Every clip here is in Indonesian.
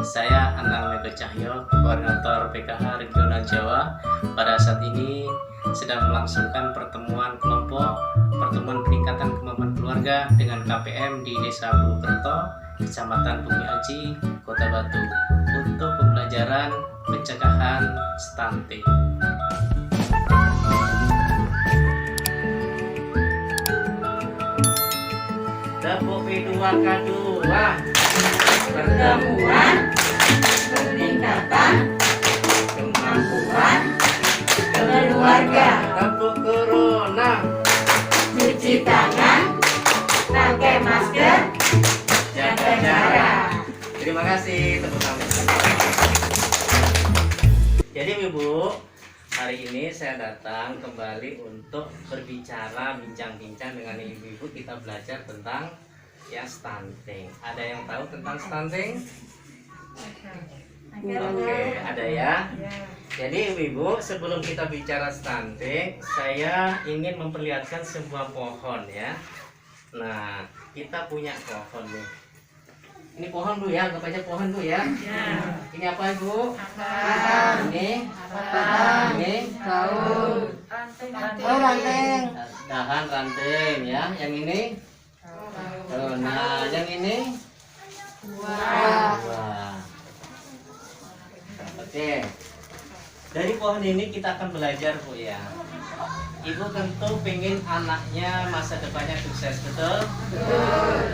Saya Anang Mego Cahyo, Koordinator PKH Regional Jawa. Pada saat ini sedang melangsungkan pertemuan kelompok, pertemuan peningkatan kemampuan keluarga dengan KPM di Desa Bulukerto, Kecamatan Bumi Aji, Kota Batu, untuk pembelajaran pencegahan stunting. Tepuk P2K2 pertemuan peningkatan kemampuan keluarga. Tepuk Corona, Cuci tangan, pakai masker, jaga jarak. Terima kasih, tepuk tangan. Jadi Ibu, hari ini saya datang kembali untuk berbicara, bincang-bincang dengan ibu-ibu. Kita belajar tentang stunting. Ada yang tahu tentang stunting? Oke, ada ya. Jadi ibu-ibu, sebelum kita bicara stunting, saya ingin memperlihatkan sebuah pohon ya. Nah, kita punya pohon nih. Ini pohon Bu ya, anggap aja pohon Bu ya. Ini apa Ibu? Ini Daun, ranting, dahan ranting ya. Yang ini? Nah, yang ini? buah. Wah. Oke. Dari pohon ini kita akan belajar Bu ya. Ibu tentu pengen anaknya masa depannya sukses, betul?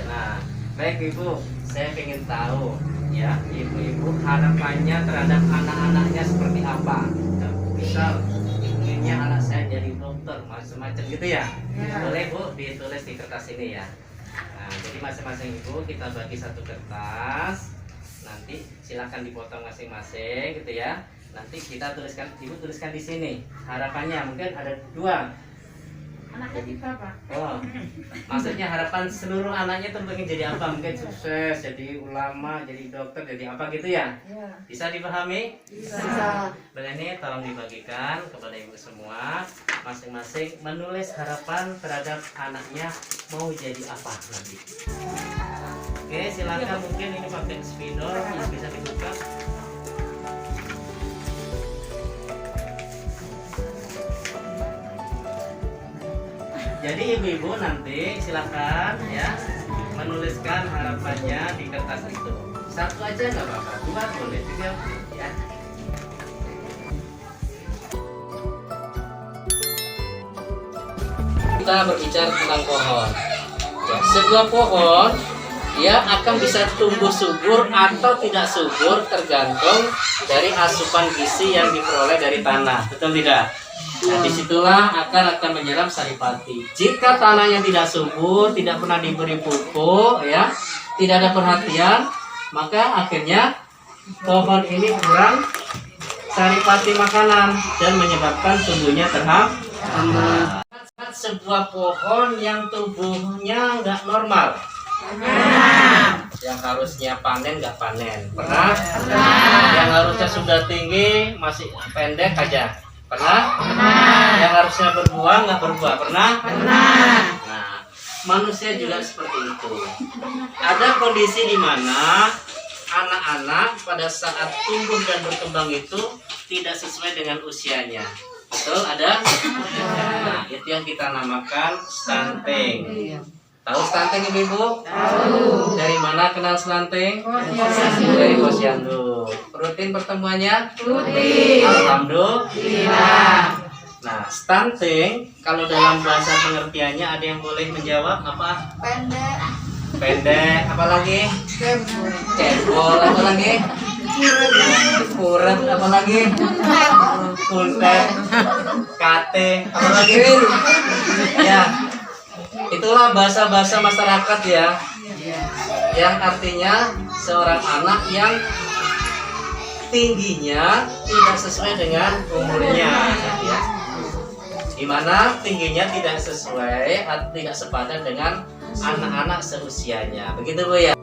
Nah, baik Ibu, saya pengen tahu ya, ibu-ibu harapannya terhadap anak-anaknya seperti apa? Nah, misal inginnya anak saya jadi dokter, macam-macam gitu ya. Boleh Bu ditulis di kertas ini ya. Nah, jadi masing-masing ibu kita bagi satu kertas. Nanti silahkan dipotong masing-masing gitu ya. Nanti kita tuliskan, ibu tuliskan di sini harapannya. Mungkin ada dua. Anaknya kita Pak. Oh, maksudnya harapan seluruh anaknya tuh pengen jadi apa? Mungkin sukses, jadi ulama, jadi dokter, jadi apa gitu ya? Bisa dipahami? Bisa. Boleh nih, tolong dibagikan kepada ibu semua. Masing-masing menulis harapan terhadap anaknya mau jadi apa nanti. Oke, silakan. Mungkin ini pakai spidol, bisa dibuka. Jadi ibu-ibu nanti silakan ya menuliskan harapannya di kertas itu. Satu aja nggak apa-apa, dua boleh, tiga ya. Kita berbicara tentang pohon. Ya, sebuah pohon dia akan bisa tumbuh subur atau tidak subur tergantung dari asupan gizi yang diperoleh dari tanah, betul tidak? Nah, disitulah akan menyerap saripati. Jika tanahnya tidak subur, tidak pernah diberi pupuk, ya, tidak ada perhatian, maka akhirnya pohon ini kurang saripati makanan dan menyebabkan tumbuhnya terhambat. Sebuah pohon yang tubuhnya nggak normal, yang harusnya panen nggak panen, pernah? Yang harusnya sudah tinggi masih pendek aja. Pernah? Yang harusnya berbuah nggak berbuah, pernah? Nah, manusia juga seperti itu. Ada kondisi di mana anak-anak pada saat tumbuh dan berkembang itu tidak sesuai dengan usianya. Betul? Ada? Nah, itu yang kita namakan stunting. Tahu stunting ibu-ibu? Tahu. Dari mana kenal stunting? Posyandu. Dari Posyandu. Rutin pertemuannya? Rutin. Alhamdulillah. Nah, stunting kalau dalam bahasa pengertiannya ada yang boleh menjawab apa? Pendek. Pendek, apa lagi? Cebol. Cebol, apa lagi? Kurang, apa lagi? Kultek, kate, apa lagi? Ya, itulah bahasa-bahasa masyarakat ya, yang artinya seorang anak yang tingginya tidak sesuai dengan umurnya, ya. Dimana tingginya tidak sesuai atau tidak sepadan dengan anak-anak seusianya, begitu Bu ya.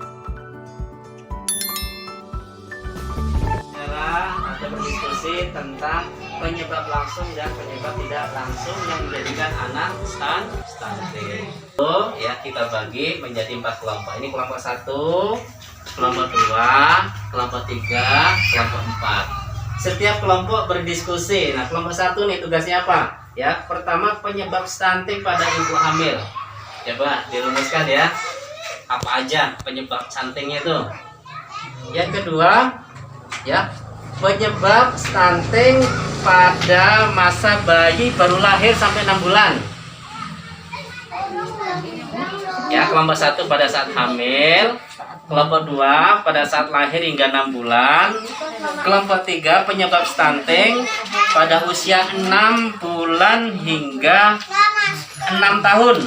Atau berdiskusi tentang penyebab langsung dan penyebab tidak langsung yang menjadikan anak stunting. Ya, kita bagi menjadi 4 kelompok. Ini kelompok 1, kelompok 2, kelompok 3, kelompok 4. Setiap kelompok berdiskusi. Nah, kelompok 1 nih tugasnya apa? Ya, pertama penyebab stunting pada ibu hamil. Coba dirumuskan ya. Apa aja penyebab stuntingnya itu? Yang kedua, ya, penyebab stunting pada masa bayi baru lahir sampai 6 bulan. Ya, kelompok 1 pada saat hamil, kelompok 2 pada saat lahir hingga 6 bulan, kelompok 3 penyebab stunting pada usia 6 bulan hingga 6 tahun.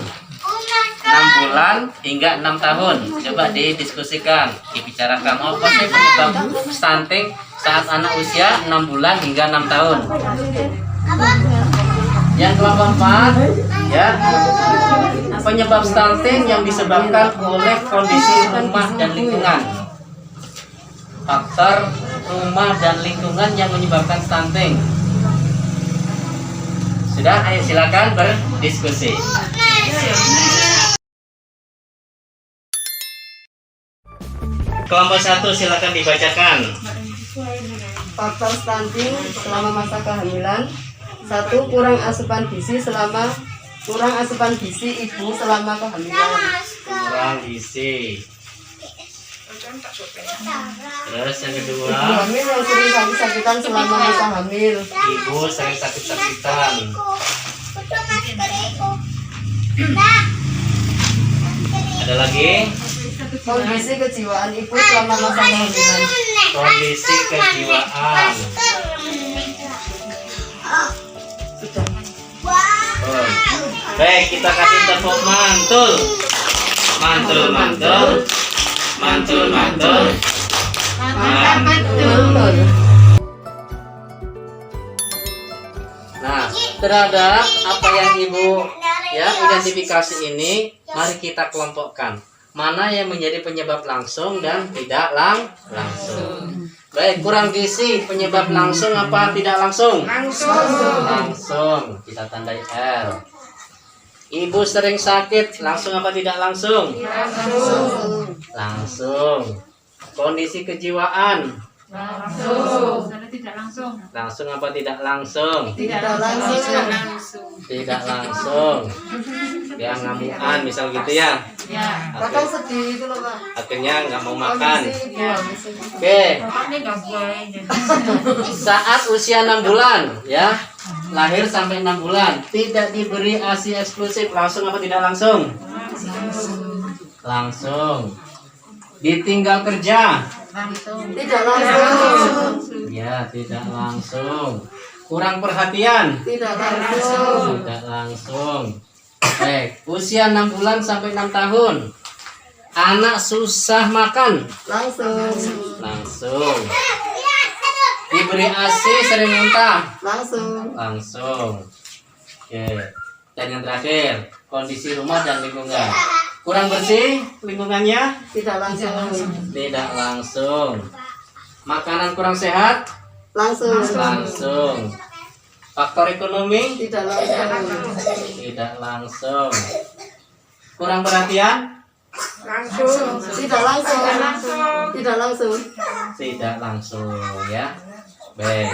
6 bulan hingga 6 tahun. Coba didiskusikan, dibicarakan apa sih penyebab stunting saat anak usia 6 bulan hingga 6 tahun. Yang kelompok 4, ya, penyebab stunting yang disebabkan oleh kondisi rumah dan lingkungan. Faktor rumah dan lingkungan yang menyebabkan stunting. Sudah, ayo silakan berdiskusi. Kelompok 1 silakan dibacakan. Faktor stunting selama masa kehamilan. 1. Kurang asupan gizi ibu selama kehamilan. Kurang gizi. Terus yang kedua, Ibu hamil yang sering sakit-sakitan selama masa hamil. ibu sering sakit-sakitan. Ada lagi, Kondisi kejiwaan ibu selama masa kehamilan. kondisi kejiwaan. Oh. Baik, kita kasih tepuk mantul. Mantul, mantul. Mantul, mantul. Betul. Nah, terhadap apa yang ibu ya identifikasi ini, mari kita kelompokkan. Mana yang menjadi penyebab langsung dan tidak langsung. Baik, kurang gizi penyebab langsung apa tidak langsung? Langsung. Kita tandai L. Ibu sering sakit, langsung apa tidak langsung? Langsung. Kondisi kejiwaan, langsung apa tidak langsung? Tidak langsung. Tidak langsung. Ya, ngamuan misal gitu ya. Bahkan sedih itu loh, Pak. Akhirnya nggak mau makan. Kondisi ibu hamil. Oke. Saat usia 6 bulan, ya, lahir sampai 6 bulan, tidak diberi ASI eksklusif, langsung apa tidak langsung? Langsung. Ditinggal kerja, Tidak langsung. ya, tidak langsung. Kurang perhatian, Tidak langsung. tidak langsung. Baik, usia 6 bulan sampai 6 tahun, anak susah makan, Langsung. langsung. Diberi ASI sering muntah, Langsung. langsung. Oke. Dan yang terakhir, kondisi rumah dan lingkungan. Kurang bersih lingkungannya? Tidak langsung. Tidak langsung. Makanan kurang sehat? Langsung. Langsung. Faktor ekonomi? Tidak langsung. Tidak langsung. Kurang perhatian? Tidak langsung. Tidak langsung. Tidak langsung, ya. Baik.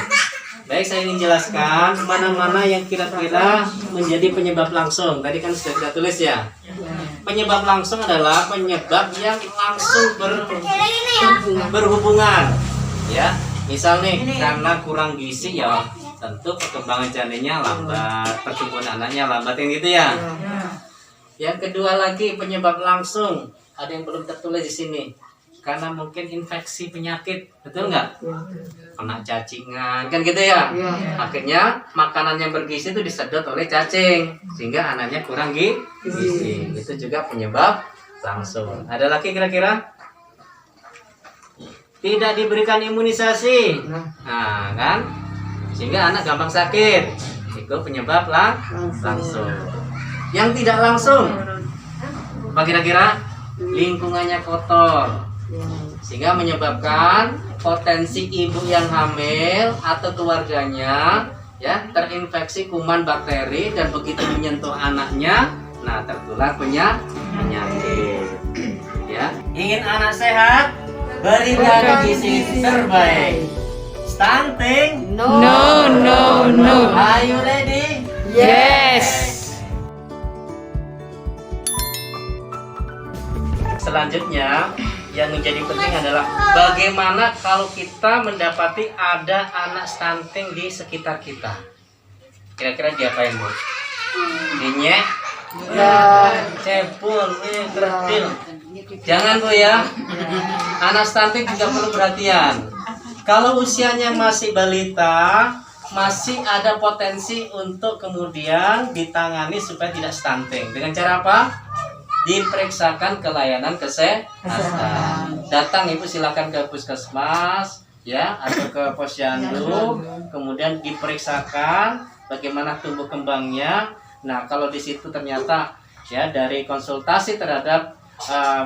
Baik, saya ingin jelaskan mana-mana yang kira-kira menjadi penyebab langsung. Tadi kan sudah kita tulis ya. Penyebab langsung adalah penyebab yang langsung berhubungan. Ya, misal nih karena kurang gizi ya, tentu perkembangan janinnya lambat, pertumbuhan anaknya lambat, yang gitu ya. Yang kedua lagi penyebab langsung, ada yang belum tertulis di sini. Karena mungkin infeksi penyakit, betul nggak? Kena cacingan, kan gitu ya? Akhirnya makanan yang bergizi itu disedot oleh cacing, sehingga anaknya kurang gizi. Itu juga penyebab langsung. Ada lagi kira-kira? Tidak diberikan imunisasi, nah kan? Sehingga anak gampang sakit. Itu penyebab langsung. Yang tidak langsung, apa kira-kira? Lingkungannya kotor, sehingga menyebabkan potensi ibu yang hamil atau keluarganya ya terinfeksi kuman bakteri, dan begitu menyentuh anaknya, nah tertular penyakit. Ya, ingin anak sehat, berikan gizi terbaik. Stunting. No, no. Are you ready? Yes. Selanjutnya yang menjadi penting adalah bagaimana kalau kita mendapati ada anak stunting di sekitar kita. Kira-kira diapain, Bu? Dinyek? Cepul, kerdil. Jangan, Bu ya. Anak stunting juga perlu perhatian. Kalau usianya masih balita, masih ada potensi untuk kemudian ditangani supaya tidak stunting. Dengan cara apa? Diperiksakan ke layanan kesehatan. Datang Ibu silakan ke puskesmas ya atau ke posyandu, kemudian diperiksakan bagaimana tumbuh kembangnya. Nah, kalau di situ ternyata ya dari konsultasi terhadap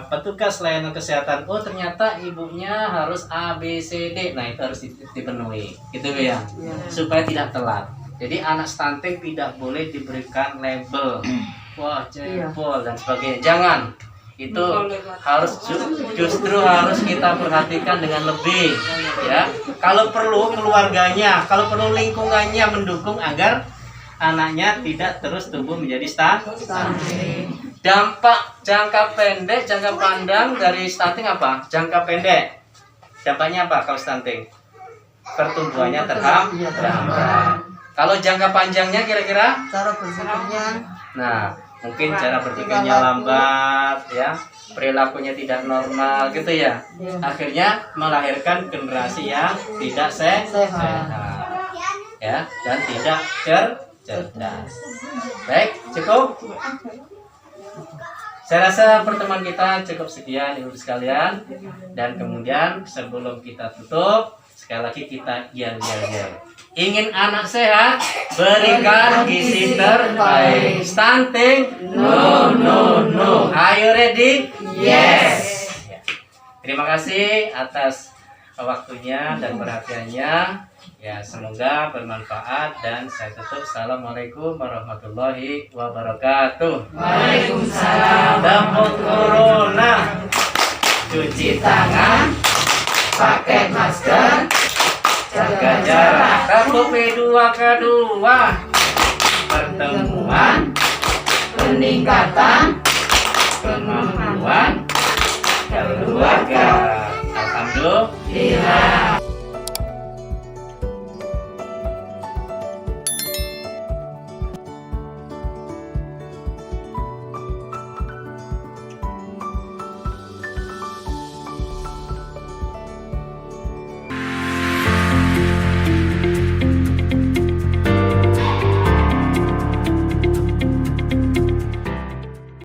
petugas layanan kesehatan, oh ternyata ibunya harus A B C D. Nah, itu harus dipenuhi. Gitu ya. Supaya tidak telat. Jadi anak stunting tidak boleh diberikan label wah cepol dan sebagainya. Jangan. Itu harus justru harus kita perhatikan dengan lebih ya. Kalau perlu keluarganya, kalau perlu lingkungannya mendukung agar anaknya tidak terus tumbuh menjadi stunting. Dampak jangka pendek, jangka pandang dari stunting apa? Jangka pendek. Dampaknya apa kalau stunting? Pertumbuhannya terhambat. Kalau jangka panjangnya kira-kira? Cara berpikirnya. Nah, mungkin cara berpikirnya lambat ya, perilakunya tidak normal gitu ya. Akhirnya melahirkan generasi yang tidak sehat ya dan tidak cerdas. Baik, cukup. Saya rasa pertemuan kita cukup sekian Ibu sekalian, dan kemudian sebelum kita tutup sekali lagi kita yel. Ingin anak sehat, berikan gizi terbaik. Stunting? No. Are you ready? Yes. Terima kasih atas waktunya dan perhatiannya. Ya, semoga bermanfaat dan saya tutup. Assalamualaikum warahmatullahi wabarakatuh. Waalaikumsalam. Dapur corona, cuci tangan, Pakai masker. jaga jarak. Dapur P2K2, pertemuan, Peningkatan. kemampuan keluarga. Alhamdulillah.